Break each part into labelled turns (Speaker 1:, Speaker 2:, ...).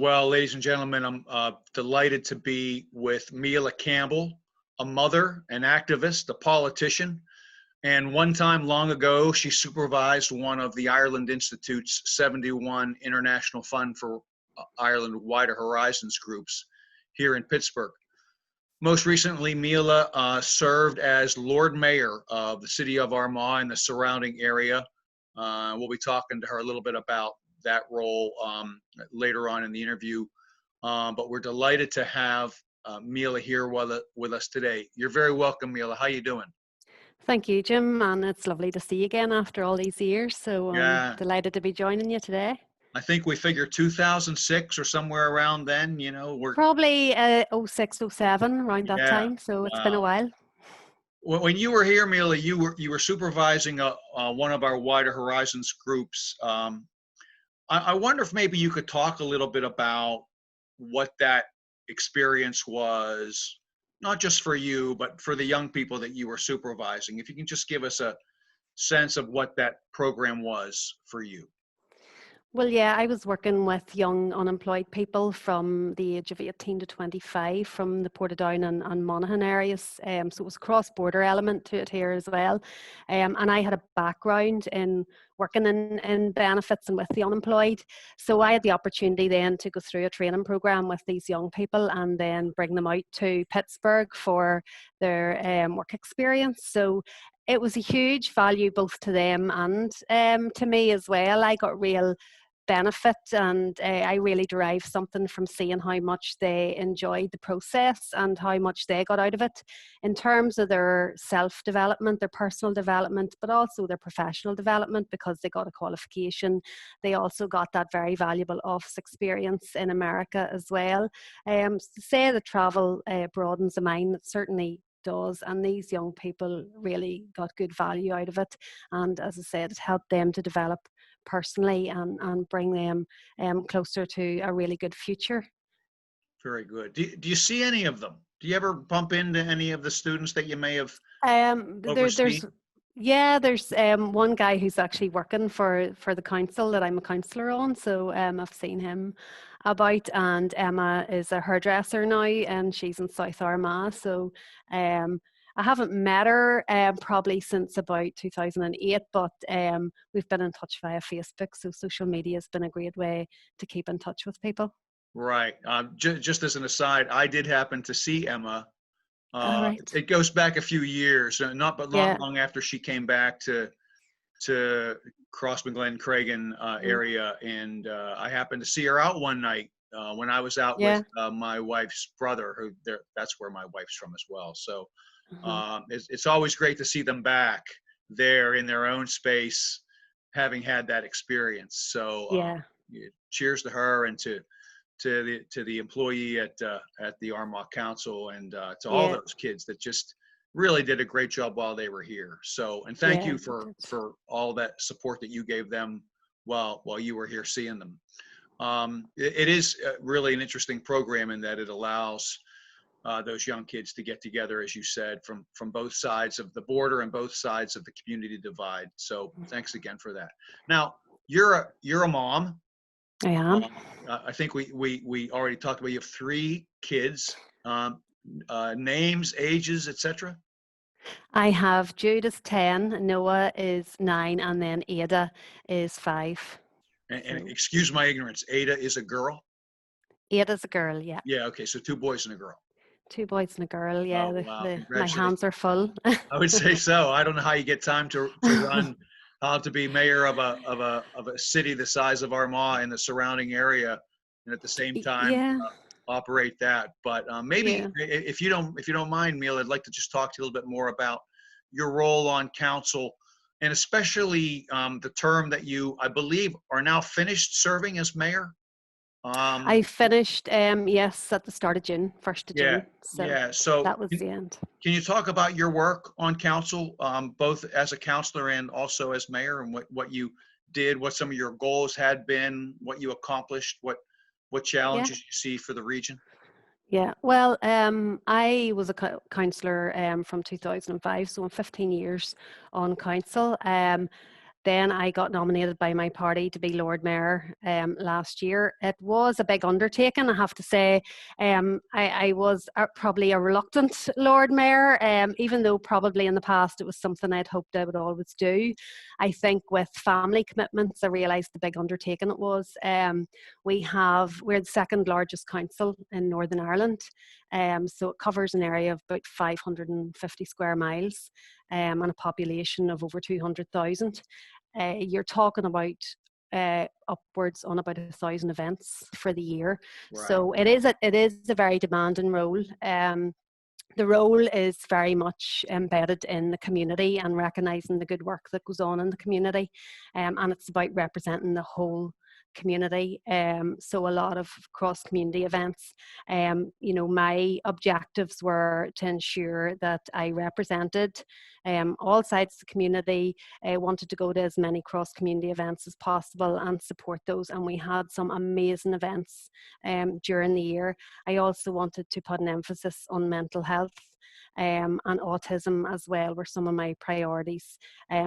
Speaker 1: Well, ladies and gentlemen, I'm delighted to be with Mealla Campbell, a mother, an activist, a politician, and one time long ago, she supervised one of the Ireland Institute's 71 International Fund for Ireland Wider Horizons groups here in Pittsburgh. Most recently, Mealla served as Lord Mayor of the city of Armagh and the surrounding area. We'll be talking to her a little bit about that role later on in the interview. But we're delighted to have Mealla here with us today. You're very welcome, Mealla. How you doing?
Speaker 2: Thank you, Jim, and it's lovely to see you again after all these years. So I'm
Speaker 1: Yeah,
Speaker 2: delighted to be joining you today.
Speaker 1: I think we figure 2006 or somewhere around then, you know, we're,
Speaker 2: Probably 06, 07, around that
Speaker 1: yeah,
Speaker 2: time. So it's been a
Speaker 1: wow.
Speaker 2: while.
Speaker 1: When you were here, Mealla, you were supervising one of our Wider Horizons groups. I wonder if maybe you could talk a little bit about what that experience was, not just for you, but for the young people that you were supervising. If you can just give us a sense of what that program was for you.
Speaker 2: Well, yeah, I was working with young unemployed people from the age of 18 to 25 from the Portadown and Monaghan areas. So it was a cross-border element to it here as well. And I had a background in working in benefits and with the unemployed. So I had the opportunity then to go through a training program with these young people and then bring them out to Pittsburgh for their work experience. So it was a huge value both to them and to me as well. I got real benefit and I really derived something from seeing how much they enjoyed the process and how much they got out of it in terms of their self-development, their personal development, but also their professional development because they got a qualification. They also got that very valuable office experience in America as well. To say that travel broadens the mind, it certainly does, and these young people really got good value out of it, and as I said, it helped them to develop personally and bring them closer to a really good future.
Speaker 1: Very good. Do you see any of them? Do you ever bump into any of the students that you may have overseen?
Speaker 2: There's yeah, there's one guy who's actually working for the council that I'm a councillor on, so I've seen him about, and Emma is a hairdresser now and she's in South Armagh, so I haven't met her probably since about 2008, but we've been in touch via Facebook, so social media has been a great way to keep in touch with people.
Speaker 1: Right. Just as an aside, I did happen to see Emma.
Speaker 2: All right.
Speaker 1: It goes back a few years, not
Speaker 2: Yeah.
Speaker 1: long after she came back to Crossman Glen Cragen
Speaker 2: Mm.
Speaker 1: area, and I happened to see her out one night when I was out with
Speaker 2: Yeah.
Speaker 1: my wife's brother, who that's where my wife's from as well. So
Speaker 2: Uh-huh.
Speaker 1: it's always great to see them back there in their own space, having had that experience. So
Speaker 2: Yeah.
Speaker 1: cheers to her and to the employee at the Armagh Council and to all
Speaker 2: Yeah.
Speaker 1: those kids that just really did a great job while they were here. So, and thank
Speaker 2: Yeah.
Speaker 1: you for all that support that you gave them while you were here seeing them. It is really an interesting program in that it allows those young kids to get together, as you said, from both sides of the border and both sides of the community divide. So, thanks again for that. Now, you're a mom.
Speaker 2: I am.
Speaker 1: I think we already talked about you have 3 kids, names, ages, etc.
Speaker 2: I have Jude is 10, Noah is 9, and then Ada is 5.
Speaker 1: And
Speaker 2: So
Speaker 1: excuse my ignorance, Ada is a girl.
Speaker 2: Ada's a girl, yeah.
Speaker 1: Yeah, okay, so 2 boys and a girl.
Speaker 2: 2 boys and a girl, yeah.
Speaker 1: Oh wow,
Speaker 2: My
Speaker 1: congratulations!
Speaker 2: hands are full.
Speaker 1: I would say so. I don't know how you get time to run, how to be mayor of a city the size of Armagh and the surrounding area, and at the same time
Speaker 2: Yeah,
Speaker 1: operate that. But maybe
Speaker 2: yeah.
Speaker 1: if you don't mind, Neil, I'd like to just talk to you a little bit more about your role on council, and especially the term that you, I believe, are now finished serving as mayor.
Speaker 2: I finished, yes, at the start of June, 1st of
Speaker 1: Yeah,
Speaker 2: June. So
Speaker 1: yeah. So
Speaker 2: that was the end.
Speaker 1: can you talk about your work on council, both as a counselor and also as mayor, and what you did, what some of your goals had been, what you accomplished, what
Speaker 2: Yeah.
Speaker 1: challenges you see for the region?
Speaker 2: Yeah, well, I was a councillor from 2005, so I'm 15 years on council. Then I got nominated by my party to be Lord Mayor last year. It was a big undertaking, I have to say. I was probably a reluctant Lord Mayor, even though probably in the past it was something I'd hoped I would always do. I think with family commitments, I realised the big undertaking it was. We're the second largest council in Northern Ireland, so it covers an area of about 550 square miles and a population of over 200,000. You're talking about upwards on about 1,000 events for the year.
Speaker 1: Right.
Speaker 2: So it is a very demanding role. The role is very much embedded in the community and recognising the good work that goes on in the community, and it's about representing the whole community. So a lot of cross-community events. My objectives were to ensure that I represented all sides of the community. I wanted to go to as many cross-community events as possible and support those, and we had some amazing events during the year. I also wanted to put an emphasis on mental health. And autism as well were some of my priorities.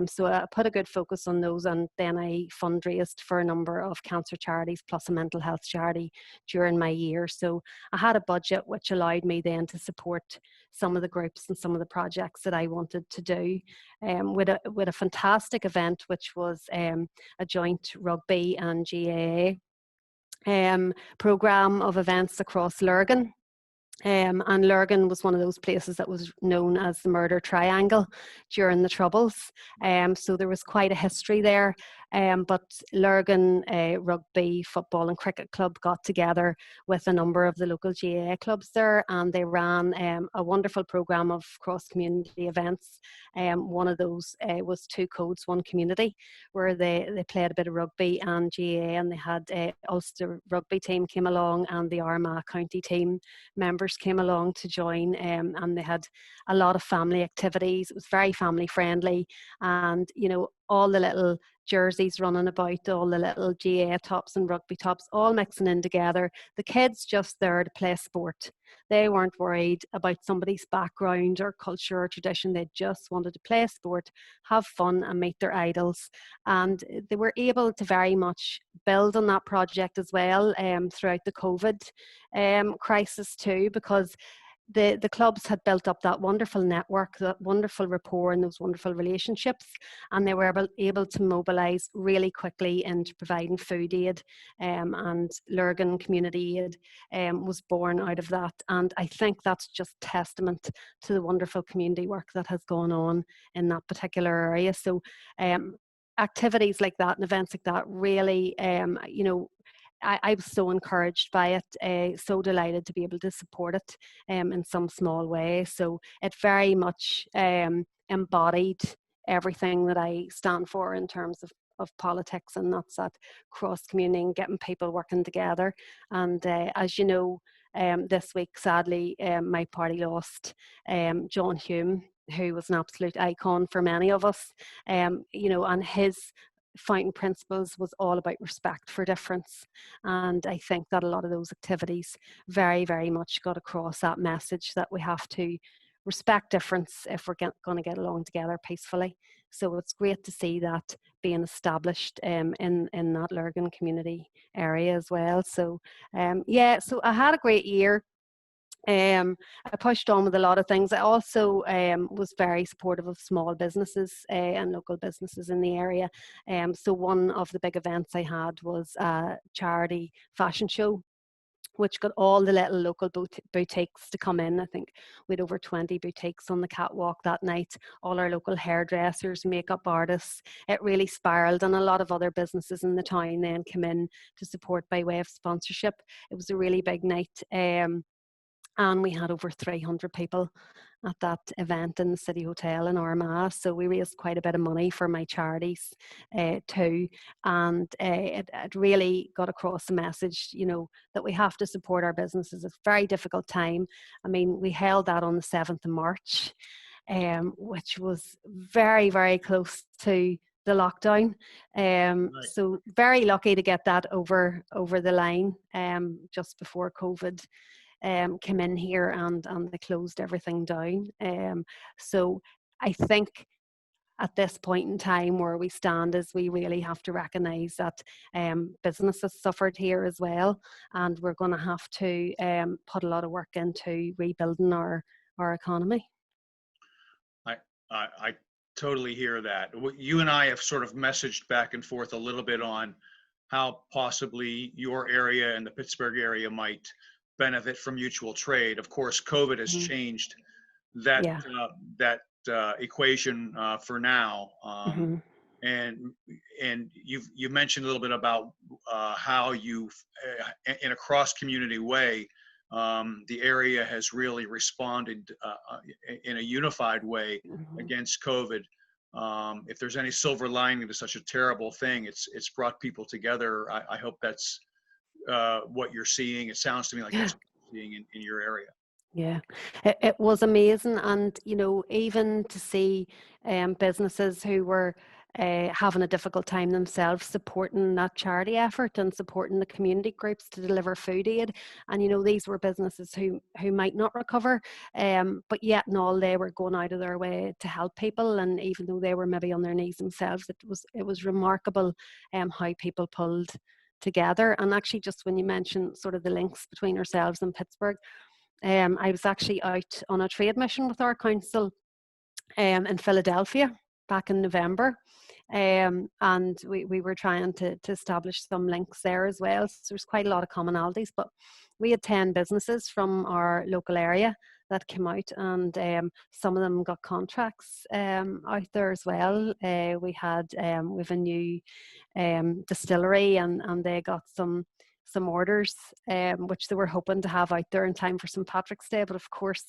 Speaker 2: So I put a good focus on those, and then I fundraised for a number of cancer charities plus a mental health charity during my year. So I had a budget which allowed me then to support some of the groups and some of the projects that I wanted to do, with a fantastic event which was a joint rugby and GAA programme of events across Lurgan. And Lurgan was one of those places that was known as the murder triangle during the Troubles. So there was quite a history there. But Lurgan Rugby, Football and Cricket Club got together with a number of the local GAA clubs there, and they ran a wonderful programme of cross-community events. One of those was Two Codes, One Community, where they played a bit of rugby and GAA, and they had Ulster rugby team came along and the Armagh County team members came along to join, and they had a lot of family activities. It was very family friendly, and all the little jerseys running about, all the little GAA tops and rugby tops all mixing in together. The kids just there to play sport. They weren't worried about somebody's background or culture or tradition. They just wanted to play sport, have fun and meet their idols. And they were able to very much build on that project as well throughout the COVID crisis too, because the clubs had built up that wonderful network, that wonderful rapport and those wonderful relationships, and they were able to mobilise really quickly into providing food aid, and Lurgan Community Aid was born out of that. And I think that's just testament to the wonderful community work that has gone on in that particular area. So activities like that and events like that really, I was so encouraged by it, so delighted to be able to support it in some small way. So it very much embodied everything that I stand for in terms of politics, and that's that cross-community and getting people working together. And as you know, this week, sadly, my party lost John Hume, who was an absolute icon for many of us, and his fountain principles was all about respect for difference. And I think that a lot of those activities very, very much got across that message that we have to respect difference if we're going to get along together peacefully. So it's great to see that being established in that Lurgan community area as well. So so I had a great year. I pushed on with a lot of things. I also was very supportive of small businesses and local businesses in the area. So one of the big events I had was a charity fashion show, which got all the little local boutiques to come in. I think we had over 20 boutiques on the catwalk that night, all our local hairdressers, makeup artists. It really spiraled, and a lot of other businesses in the town then came in to support by way of sponsorship. It was a really big night. And we had over 300 people at that event in the City Hotel in Armagh. So we raised quite a bit of money for my charities too. And it really got across the message, that we have to support our businesses. It's a very difficult time. I mean, we held that on the 7th of March, which was very, very close to the lockdown. Right. So very lucky to get that over the line just before COVID came in here and they closed everything down. So I think at this point in time where we stand is we really have to recognise that businesses suffered here as well, and we're going to have to put a lot of work into rebuilding our economy.
Speaker 1: I totally hear that. You and I have sort of messaged back and forth a little bit on how possibly your area and the Pittsburgh area might benefit from mutual trade. Of course, COVID has changed that
Speaker 2: Yeah.
Speaker 1: equation for now.
Speaker 2: Mm-hmm.
Speaker 1: And you mentioned a little bit about how you've, in a cross community way, the area has really responded in a unified way against COVID. If there's any silver lining to such a terrible thing, it's brought people together. I hope that's what you're seeing. It sounds to me like that's what you're seeing in your area.
Speaker 2: Yeah, it was amazing. And, you know, even to see businesses who were having a difficult time themselves supporting that charity effort and supporting the community groups to deliver food aid. And, you know, these were businesses who might not recover, but yet and all they were going out of their way to help people. And even though they were maybe on their knees themselves, it was remarkable how people pulled together. And actually, just when you mentioned sort of the links between ourselves and Pittsburgh, I was actually out on a trade mission with our council in Philadelphia back in November. And we were trying to establish some links there as well. So there's quite a lot of commonalities, but we had 10 businesses from our local area that came out, and some of them got contracts out there as well. We have a new distillery, and they got some orders, which they were hoping to have out there in time for St. Patrick's Day. But of course,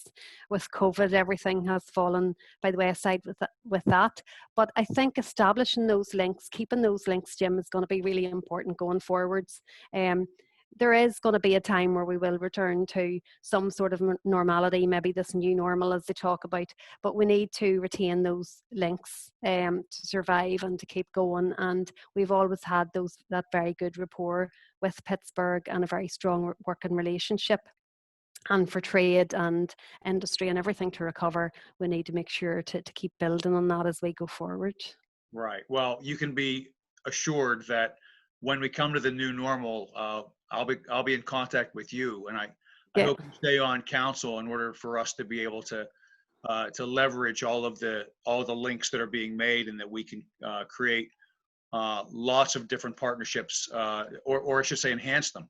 Speaker 2: with COVID, everything has fallen by the wayside with that. But I think establishing those links, keeping those links, Jim, is going to be really important going forwards. There is going to be a time where we will return to some sort of normality, maybe this new normal as they talk about, but we need to retain those links to survive and to keep going. And we've always had that very good rapport with Pittsburgh and a very strong working relationship. And for trade and industry and everything to recover, we need to make sure to keep building on that as we go forward.
Speaker 1: Right. Well, you can be assured that when we come to the new normal, I'll be in contact with you, and I hope you stay on council in order for us to be able to leverage all the links that are being made, and that we can create lots of different partnerships, or I should say enhance them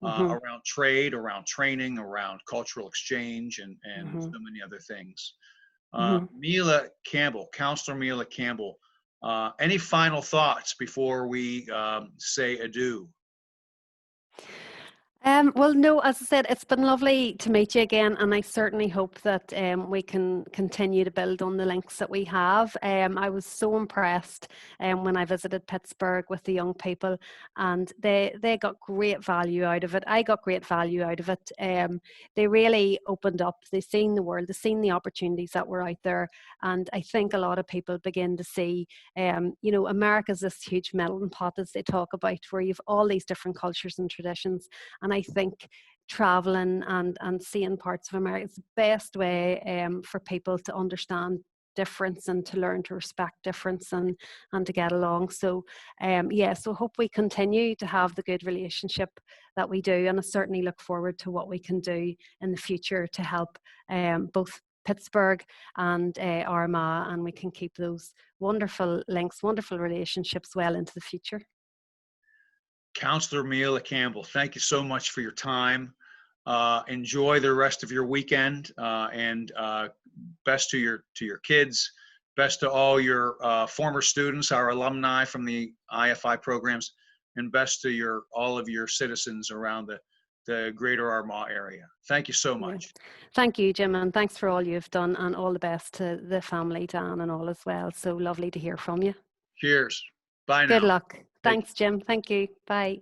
Speaker 1: around trade, around training, around cultural exchange, and so many other things. Mealla Campbell, Councillor Mealla Campbell, any final thoughts before we say adieu?
Speaker 2: Well, no, as I said, it's been lovely to meet you again, and I certainly hope that we can continue to build on the links that we have. I was so impressed when I visited Pittsburgh with the young people, and they got great value out of it. I got great value out of it. They really opened up. They've seen the world. They've seen the opportunities that were out there, and I think a lot of people begin to see, you know, America's this huge melting pot, as they talk about, where you've all these different cultures and traditions. And I think traveling and seeing parts of America is the best way for people to understand difference and to learn to respect difference and to get along. So so hope we continue to have the good relationship that we do, and I certainly look forward to what we can do in the future to help both Pittsburgh and Armagh, and we can keep those wonderful links, wonderful relationships well into the future.
Speaker 1: Councillor Mealla Campbell, thank you so much for your time. Enjoy the rest of your weekend, and best to your kids, best to all your former students, our alumni from the IFI programs, and best to all of your citizens around the greater Armagh area. Thank you so much.
Speaker 2: Thank you, Jim, and thanks for all you've done, and all the best to the family, Dan, and all as well. So lovely to hear from you.
Speaker 1: Cheers. Bye now.
Speaker 2: Good luck. Thanks, Jim. Thank you. Bye.